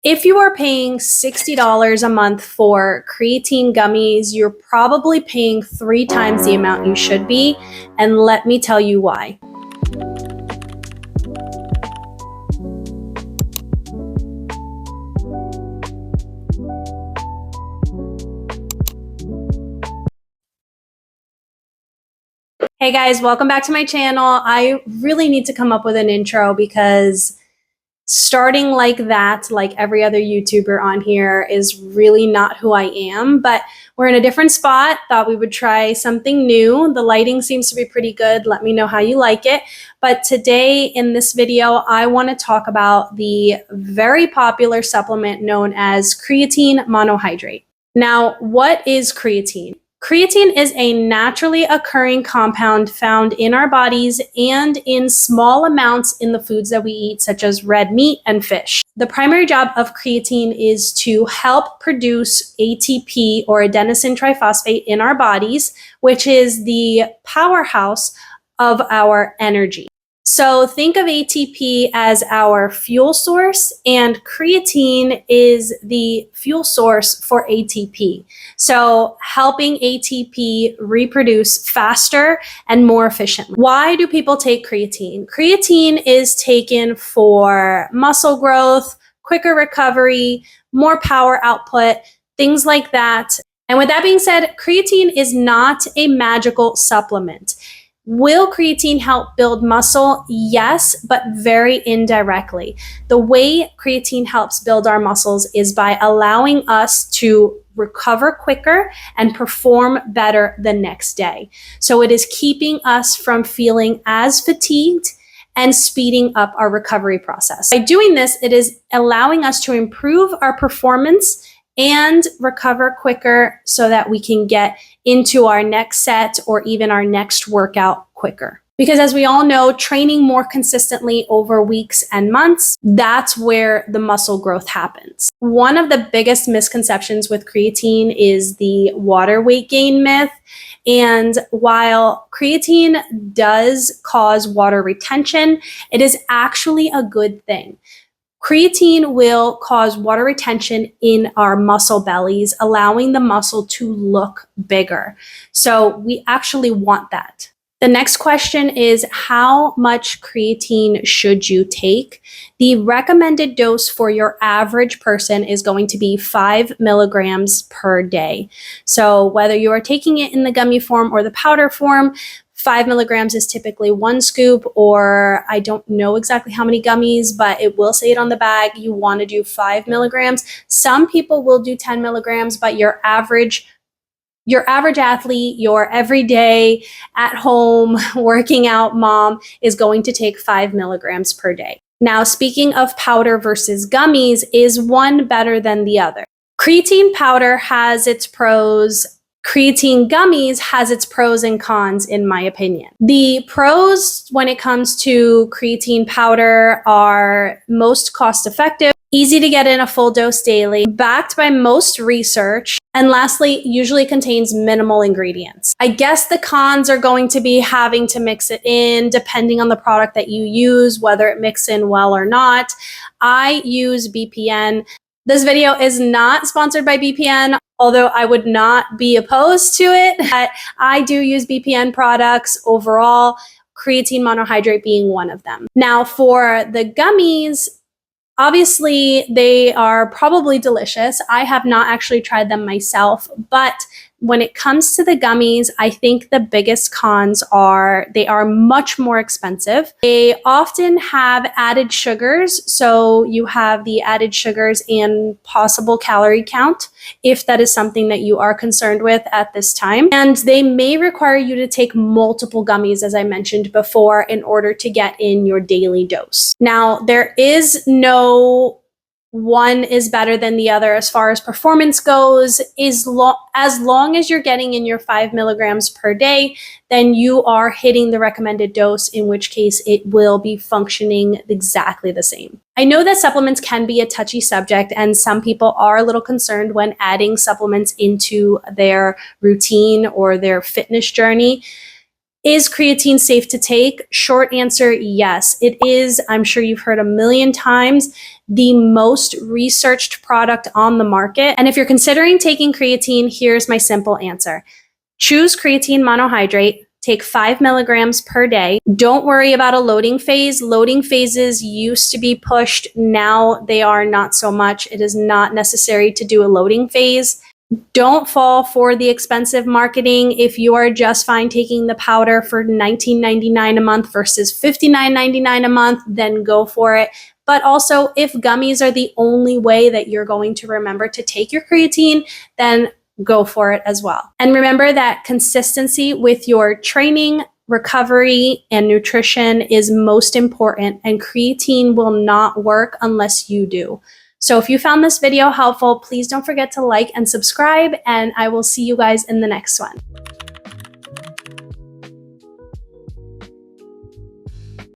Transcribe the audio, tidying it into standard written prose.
If you are paying $60 a month for creatine gummies, you're probably paying 3 times the amount you should be, and let me tell you why. Hey guys, welcome back to my channel. I really need to come up with an intro because starting like that, like every other YouTuber on here, is really not who I am, but we're in a different spot. Thought we would try something new. The lighting seems to be pretty good. Let me know how you like it. But today in this video, I want to talk about the very popular supplement known as creatine monohydrate. Now, what is creatine? Creatine is a naturally occurring compound found in our bodies and in small amounts in the foods that we eat, such as red meat and fish. The primary job of creatine is to help produce ATP, or adenosine triphosphate, in our bodies, which is the powerhouse of our energy. So think of ATP as our fuel source, and creatine is the fuel source for ATP. So helping ATP reproduce faster and more efficiently. Why do people take creatine? Creatine is taken for muscle growth, quicker recovery, more power output, things like that. And with that being said, creatine is not a magical supplement. Will creatine help build muscle? Yes, but very indirectly. The way creatine helps build our muscles is by allowing us to recover quicker and perform better the next day. So it is keeping us from feeling as fatigued and speeding up our recovery process. By doing this, it is allowing us to improve our performance and recover quicker so that we can get into our next set or even our next workout quicker. Because as we all know, training more consistently over weeks and months, that's where the muscle growth happens. One of the biggest misconceptions with creatine is the water weight gain myth. And while creatine does cause water retention, it is actually a good thing. Creatine will cause water retention in our muscle bellies, allowing the muscle to look bigger. So we actually want that. The next question is, how much creatine should you take? The recommended dose for your average person is going to be 5 milligrams per day. So whether you are taking it in the gummy form or the powder form, 5 milligrams is typically 1 scoop, or I don't know exactly how many gummies, but it will say it on the bag. You want to do 5 milligrams. Some people will do 10 milligrams, but your average athlete, your everyday at home working out mom is going to take 5 milligrams per day. Now, speaking of powder versus gummies, is one better than the other? Creatine powder has its pros. Creatine gummies has its pros and cons, in my opinion. The pros when it comes to creatine powder are most cost effective, easy to get in a full dose daily, backed by most research, and lastly, usually contains minimal ingredients. I guess the cons are going to be having to mix it in depending on the product that you use, whether it mixes in well or not. I use BPN. This video is not sponsored by BPN, although I would not be opposed to it. But I do use BPN products overall, creatine monohydrate being one of them. Now, for the gummies, obviously they are probably delicious. I have not actually tried them myself, but when it comes to the gummies, I think the biggest cons are they are much more expensive. They often have added sugars. So you have the added sugars and possible calorie count, if that is something that you are concerned with at this time. And they may require you to take multiple gummies, as I mentioned before, in order to get in your daily dose. Now, there is no one is better than the other as far as performance goes. As long as you're getting in your 5 milligrams per day, then you are hitting the recommended dose, in which case it will be functioning exactly the same. I know that supplements can be a touchy subject, and some people are a little concerned when adding supplements into their routine or their fitness journey. Is creatine safe to take? Short answer, yes, it is. I'm sure you've heard a million times. the most researched product on the market. And if you're considering taking creatine, here's my simple answer. Choose creatine monohydrate. Take 5 milligrams per day. Don't worry about a loading phase. Loading phases used to be pushed. Now they are not so much. It is not necessary to do a loading phase. Don't fall for the expensive marketing. If you are just fine taking the powder for $19.99 a month versus $59.99 a month, then go for it. But also, if gummies are the only way that you're going to remember to take your creatine, then go for it as well. And remember that consistency with your training, recovery, and nutrition is most important, and creatine will not work unless you do. So if you found this video helpful, please don't forget to like and subscribe, and I will see you guys in the next one.